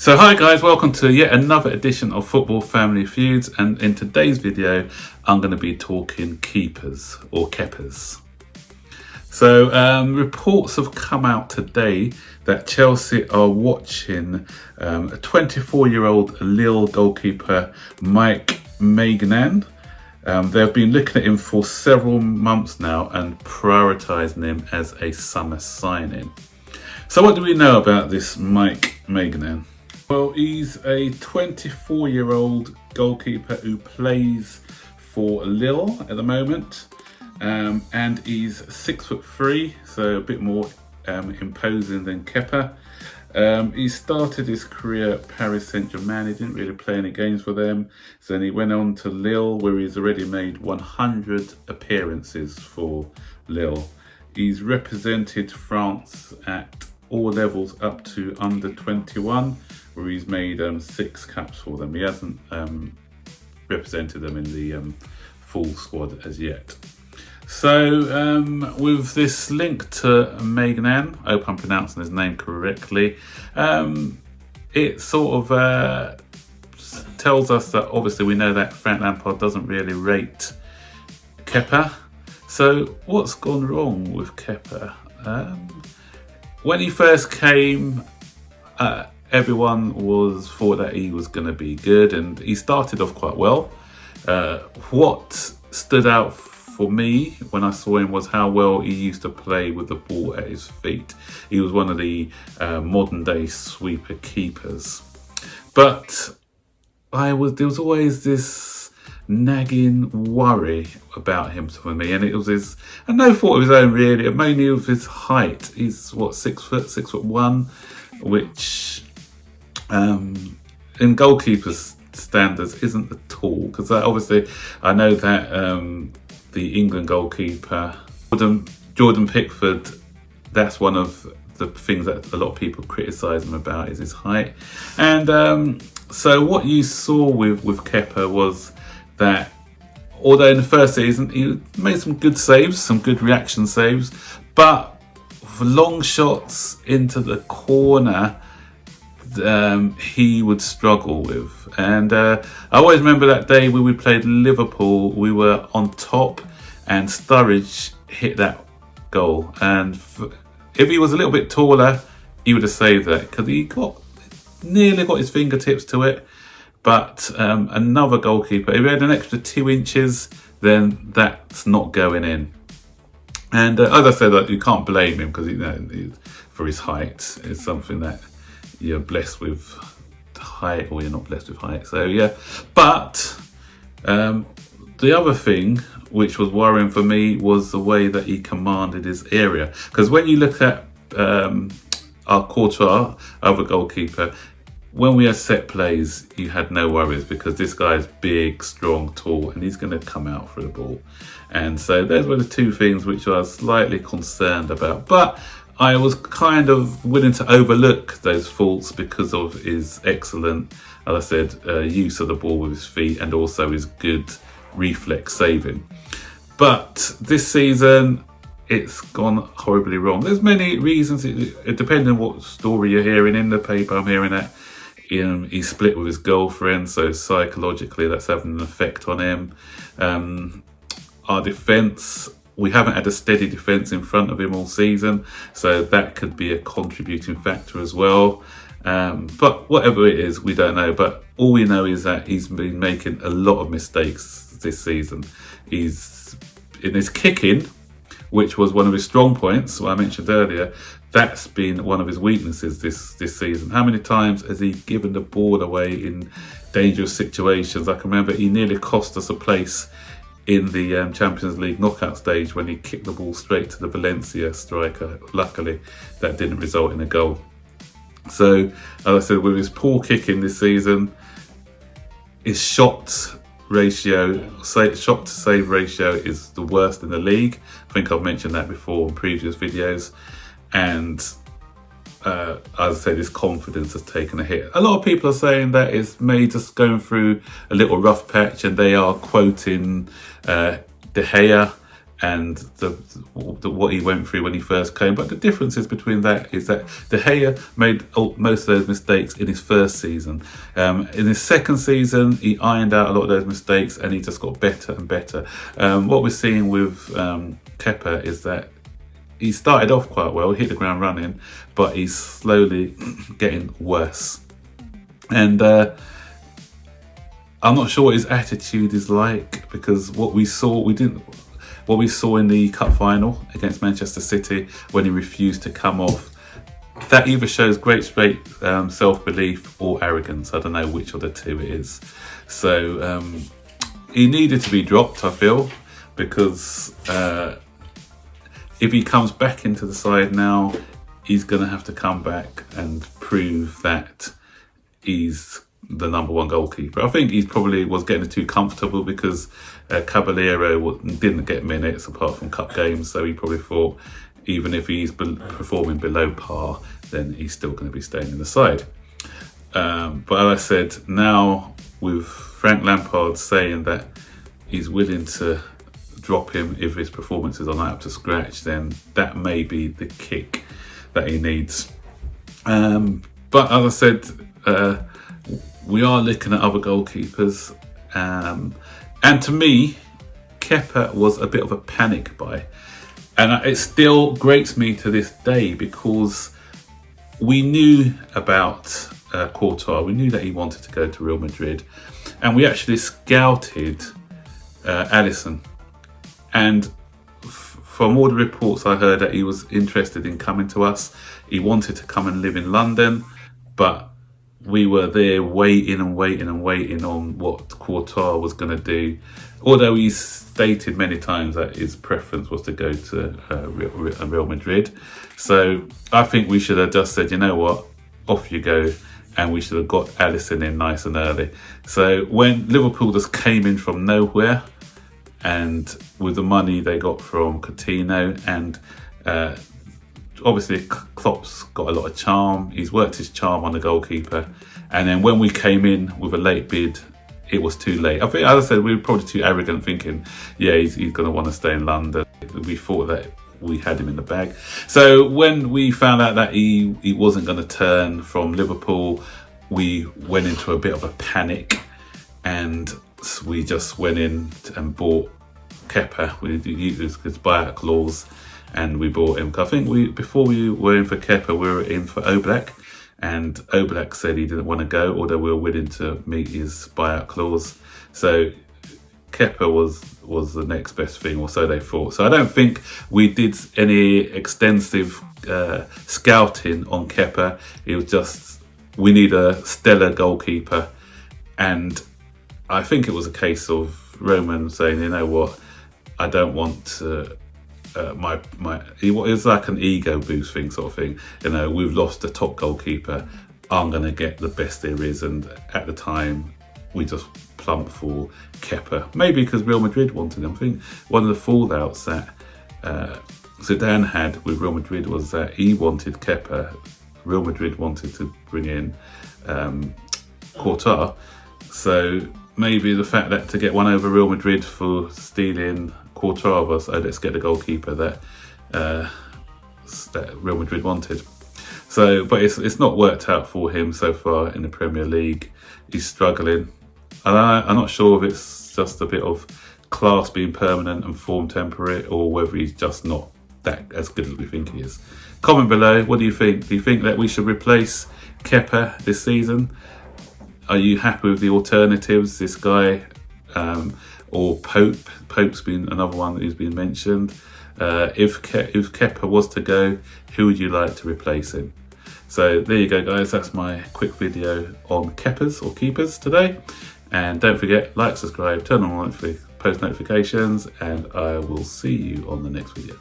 So hi guys, welcome to yet another edition of Football Family Feuds, and in today's video I'm going to be talking keepers or keppers. So reports have come out today that Chelsea are watching a 24-year-old Lille goalkeeper, Maignan. They've been looking at him for several months now and prioritising him as a summer signing. So what do we know about this Maignan? Well, he's a 24-year-old goalkeeper who plays for Lille at the moment, and he's 6'3", so a bit more imposing than Kepa. He started his career at Paris Saint-Germain. He didn't really play any games for them, so then he went on to Lille, where he's already made 100 appearances for Lille. He's represented France at all levels up to under 21, where he's made 6 caps for them. He hasn't represented them in the full squad as yet. So with this link to Maignan, I hope I'm pronouncing his name correctly, it sort of tells us that obviously we know that Frank Lampard doesn't really rate Kepa. So what's gone wrong with Kepa? When he first came, everyone thought that he was going to be good, and he started off quite well. What stood out for me when I saw him was how well he used to play with the ball at his feet. He was one of the modern day sweeper keepers. But there was always this nagging worry about him for me, and it was no fault of his own really, mainly of his height. He's what, 6 foot, 6'1", which in goalkeepers standards isn't at all, because obviously I know that the England goalkeeper Jordan Pickford, that's one of the things that a lot of people criticise him about, is his height. And so what you saw with Kepa was that although in the first season he made some good saves, some good reaction saves, but for long shots into the corner he would struggle with. And I always remember that day when we played Liverpool, we were on top and Sturridge hit that goal, and if he was a little bit taller he would have saved that, because he nearly got his fingertips to it. But another goalkeeper, if he had an extra 2 inches, then that's not going in. And as I said, you can't blame him, because for his height, it's something that you're blessed with height, or you're not blessed with height. So yeah, but the other thing which was worrying for me was the way that he commanded his area. Because when you look at our Courtois, other goalkeeper, when we had set plays, you had no worries, because this guy's big, strong, tall, and he's going to come out for the ball. And so those were the two things which I was slightly concerned about. But I was kind of willing to overlook those faults because of his excellent, as I said, use of the ball with his feet, and also his good reflex saving. But this season, it's gone horribly wrong. There's many reasons, it depends on what story you're hearing. In the paper I'm hearing that he split with his girlfriend, so psychologically that's having an effect on him. Our defence, we haven't had a steady defence in front of him all season, so that could be a contributing factor as well. But whatever it is, we don't know. But all we know is that he's been making a lot of mistakes this season. He's in his kicking, which was one of his strong points, what I mentioned earlier. That's been one of his weaknesses this season. How many times has he given the ball away in dangerous situations? I can remember he nearly cost us a place in the Champions League knockout stage when he kicked the ball straight to the Valencia striker. Luckily, that didn't result in a goal. So, as I said, with his poor kicking this season, his shot to save ratio is the worst in the league. I think I've mentioned that before in previous videos. And as I said, his confidence has taken a hit. A lot of people are saying that it's May just going through a little rough patch, and they are quoting De Gea and what he went through when he first came. But the differences between that is that De Gea made most of those mistakes in his first season. In his second season, he ironed out a lot of those mistakes, and he just got better and better. What we're seeing with Kepa is that he started off quite well, hit the ground running, but he's slowly getting worse. And I'm not sure what his attitude is like, because what we saw in the cup final against Manchester City, when he refused to come off, that either shows great self-belief or arrogance. I don't know which of the two it is. So he needed to be dropped, I feel, because if he comes back into the side now, he's going to have to come back and prove that he's the number one goalkeeper. I think he probably was getting too comfortable, because Caballero didn't get minutes apart from cup games, so he probably thought even if he's performing below par, then he's still going to be staying in the side. But as I said, now with Frank Lampard saying that he's willing to drop him if his performances are not up to scratch, then that may be the kick that he needs. But as I said, we are looking at other goalkeepers, and to me, Kepa was a bit of a panic buy, and it still grates me to this day, because we knew about Courtois. We knew that he wanted to go to Real Madrid, and we actually scouted Alisson, and from all the reports I heard, that he was interested in coming to us. He wanted to come and live in London, but we were there waiting on what Courtois was going to do. Although he stated many times that his preference was to go to Real Madrid. So I think we should have just said, you know what, off you go. And we should have got Alisson in nice and early. So when Liverpool just came in from nowhere, and with the money they got from Coutinho, and obviously Klopp's got a lot of charm. He's worked his charm on the goalkeeper. And then when we came in with a late bid, it was too late. I think, as I said, we were probably too arrogant, thinking, yeah, he's going to want to stay in London. We thought that we had him in the bag. So when we found out that he wasn't going to turn from Liverpool, we went into a bit of a panic, and we just went in and bought Kepa. We used his buyout clause, and we bought him. I think before we were in for Kepa, we were in for Oblak, and Oblak said he didn't want to go, although we were willing to meet his buyout clause. So Kepa was the next best thing, or so they thought. So I don't think we did any extensive scouting on Kepa. It was just, we need a stellar goalkeeper, and I think it was a case of Roman saying, you know what, I don't want to, it was like an ego boost thing, sort of thing. You know, we've lost the top goalkeeper, I'm going to get the best there is. And at the time, we just plumped for Kepa. Maybe because Real Madrid wanted him. I think one of the fallouts that Zidane had with Real Madrid was that he wanted Kepa. Real Madrid wanted to bring in Courtois. So maybe the fact that to get one over Real Madrid for stealing Courtois was, oh, let's get the goalkeeper that Real Madrid wanted. So, but it's not worked out for him so far in the Premier League. He's struggling. And I'm not sure if it's just a bit of class being permanent and form temporary, or whether he's just not that as good as we think he is. Comment below, what do you think? Do you think that we should replace Kepa this season? Are you happy with the alternatives, this guy, or Pope? Pope's been another one who's been mentioned. If Kepa was to go, who would you like to replace him? So there you go, guys. That's my quick video on Kepas or keepers today. And don't forget, like, subscribe, turn on post notifications, and I will see you on the next video.